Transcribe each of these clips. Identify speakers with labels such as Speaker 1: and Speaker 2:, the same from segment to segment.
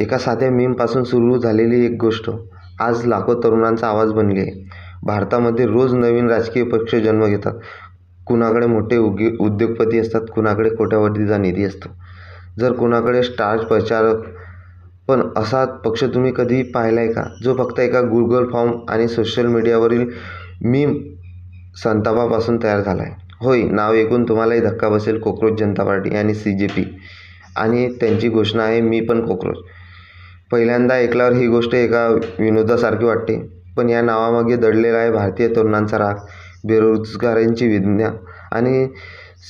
Speaker 1: एका साध्या मीमपासून सुरू झालेली एक गोष्ट आज लाखो तरुणांचा आवाज बनली आहे. भारतामध्ये रोज नवीन राजकीय पक्ष जन्म घेतात. कुणाकडे मोठे उद्योगपती असतात, कुणाकडे कोट्यावधीचा निधी असतो, जर कुणाकडे स्टार प्रचारक. पण असा पक्ष तुम्ही कधी पाहिला आहे का, जो फक्त एका गुगल फॉर्म आणि सोशल मीडियावरील मीम संतापापासून तयार झाला आहे? होय, नाव ऐकून तुम्हालाही धक्का बसेल. कॉकरोच जनता पार्टी आणि CJP. आणि त्यांची घोषणा आहे, मी पण कॉकरोच. पहिल्यांदा ऐकल्यावर ही गोष्ट एका विनोदासारखी वाटते, पण या नावामागे दडलेला आहे भारतीय तरुणांचा राग, बेरोजगारांची वेदना आणि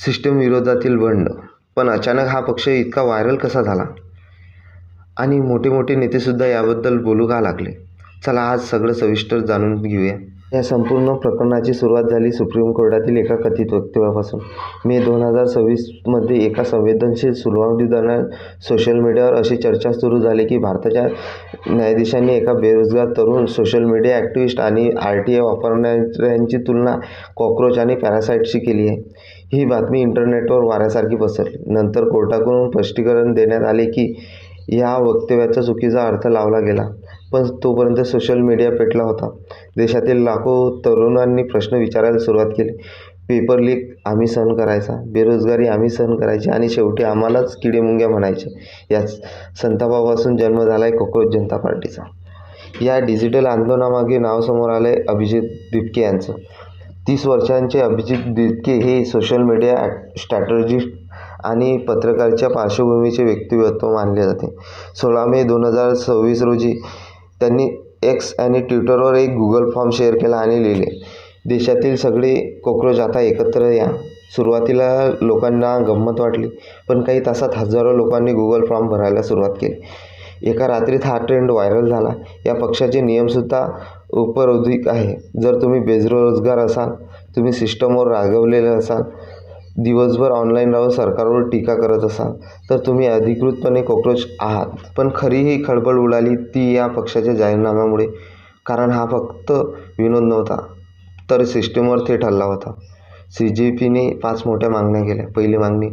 Speaker 1: सिस्टम विरोधातील बंड. पण अचानक हा पक्ष इतका व्हायरल कसा झाला आणि मोठे मोठे नेतेसुद्धा याबद्दल बोलू का लागले? चला आज सगळं सविस्तर जाणून घेऊया. या संपूर्ण प्रकरणाची सुरुवात झाली सुप्रीम कोर्टातील एका कथित वक्तव्यापासून. मे 2026मध्ये एका संवेदनशील सुनावणीदरम्यान सोशल मीडियावर अशी चर्चा सुरू झाली की भारताच्या न्यायाधीशांनी एका बेरोजगार तरुण, सोशल मीडिया ॲक्टिव्हिस्ट आणि RTI वापरणाऱ्यांची तुलना कॉकरोच आणि पॅरासाईटशी केली आहे. ही बातमी इंटरनेटवर वाऱ्यासारखी पसरली. नंतर कोर्टाकडून स्पष्टीकरण देण्यात आले की या वक्तव्याचा चुकीचा अर्थ लावला गेला, पण तोपर्यंत सोशल मीडिया पेटला होता. देशातील लाखो तरुणांनी प्रश्न विचारायला सुरुवात केली. पेपर लीक आम्ही सहन करायचा, बेरोजगारी आम्ही सहन करायची आणि शेवटी आम्हालाच किडेमुंग्या म्हणायचे. या संतापापासून जन्म झाला आहे कॉकरोच जनता पार्टीचा. या डिजिटल आंदोलनामागे नाव समोर आलं आहे अभिजित दिपके यांचं. 30 वर्षांचे अभिजित दिपके हे सोशल मीडिया स्ट्रॅटेजिस्ट आणि पत्रकाराच्या पार्श्वभूमीचे व्यक्तिमत्व मानले जाते. 16 मे 2026 रोजी त्यांनी X आणि ट्विटरवर एक गुगल फॉर्म शेअर केला आणि लिहिले, देशातील सगळे कॉकरोच आता एकत्र या. सुरुवातीला लोकांना गंमत वाटली, पण काही तासात हजारो लोकांनी गुगल फॉर्म भरायला सुरुवात केली. एका रात्रीत हा ट्रेंड व्हायरल झाला. या पक्षाचे नियमसुद्धा उपरोधिक आहे. जर तुम्ही बेरोजगार असाल, तुम्ही सिस्टमवर रागावलेले असाल, दिवसभर ऑनलाईन राहून सरकारवर टीका करत असाल, तर तुम्ही अधिकृतपणे कॉकरोच आहात. पण खरी ही खळबळ उडाली ती या पक्षाच्या जाहीरनाम्यामुळे. कारण हा फक्त विनोद नव्हता, तर सिस्टमवर थेट हल्ला होता. CJPने 5 मोठ्या मागण्या केल्या. पहिली मागणी,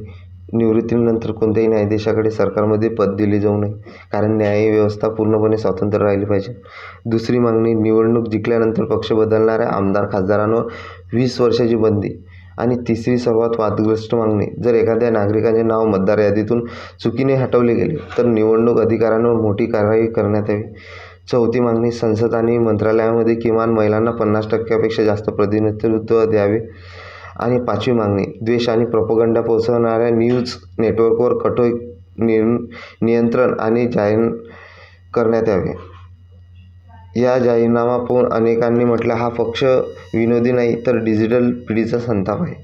Speaker 1: निवृत्तीनंतर कोणत्याही न्यायाधीशाकडे सरकारमध्ये पद दिले जाऊ नये, कारण न्यायव्यवस्था पूर्णपणे स्वतंत्र राहिली पाहिजे. दुसरी मागणी, निवडणूक जिंकल्यानंतर पक्ष बदलणाऱ्या आमदार खासदारांवर 20 वर्षाची बंदी. आणि तिसरी सर्वात वादग्रस्त मागणी, जर एखाद्या नागरिकाचे नाव मतदार यादीतून चुकीने हटवले गेले तर निवडणूक अधिकाऱ्यांवर मोठी कारवाई करण्यात यावी. चौथी मागणी, संसद आणि मंत्रालयामध्ये किमान महिलांना 50% जास्त प्रतिनिधित्व द्यावे. आणि पाचवी मागणी, द्वेष आणि प्रोपगंडा पोहोचवणाऱ्या न्यूज नेटवर्कवर कठोर नियंत्रण आणि जाहीर करण्यात यावे. या जाहीरनामा पाहून अनेकांनी म्हटलं, हा पक्ष विनोदी नाही, तर डिजिटल पिढीचा संताप आहे.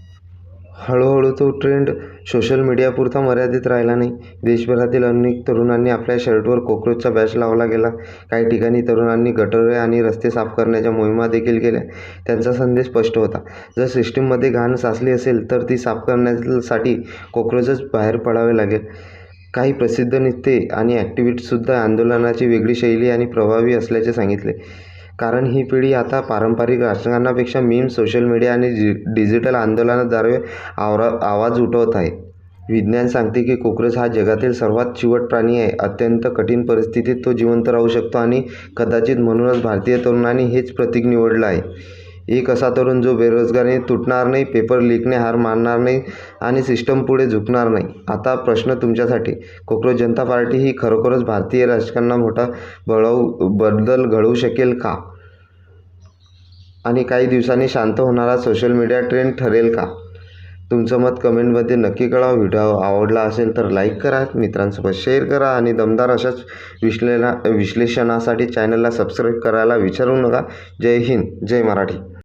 Speaker 1: हळूहळू तो ट्रेंड सोशल मीडियापुरता मर्यादित राहिला नाही. देशभरातील अनेक तरुणांनी आपल्या शर्टवर कॉकरोचचा बॅच लावला गेला. काही ठिकाणी तरुणांनी गटारे आणि रस्ते साफ करण्याच्या मोहिमा देखील केल्या. त्यांचा संदेश स्पष्ट होता, जर सिस्टीममध्ये घाण साचली असेल तर ती साफ करण्यासाठी कॉकरोचच बाहेर पडावे लागेल. काही प्रसिद्ध नेते आणि ॲक्टिव्हिस्टसुद्धा आंदोलनाची वेगळी शैली आणि प्रभावी असल्याचे सांगितले. कारण ही पिढी आता पारंपरिक राजकारणापेक्षा मीम, सोशल मीडिया आणि डिजिटल आंदोलनाद्वारे आवाज उठवत आहे. विज्ञान सांगते की कॉकरोच हा जगातील सर्वात चिवट प्राणी आहे. अत्यंत कठीण परिस्थितीत तो जिवंत राहू शकतो आणि कदाचित म्हणूनच भारतीय तरुणांनी हेच प्रतीक निवडलं आहे. एक असा तरुण जो बेरोजगारीने तुटणार नाही, पेपर लीकने हार मानणार नाही आणि सिस्टम पुढे झुकणार नाही. आता प्रश्न तुमच्यासाठी, कॉकरोच जनता पार्टी ही खरोखरच भारतीय राजकारणात मोठा बदल घडवू शकेल का? आणि काही दिवसांनी शांत होणारा सोशल मीडिया ट्रेंड ठरेल का? तुमचं मत कमेंटमध्ये नक्की कळवा. व्हिडिओ आवडला असेल तर लाईक करा, मित्रांसोबत शेअर करा आणि दमदार अशाच विश्लेषणासाठी चॅनलला सबस्क्राईब करायला विसरू नका. जय हिंद, जय मराठी.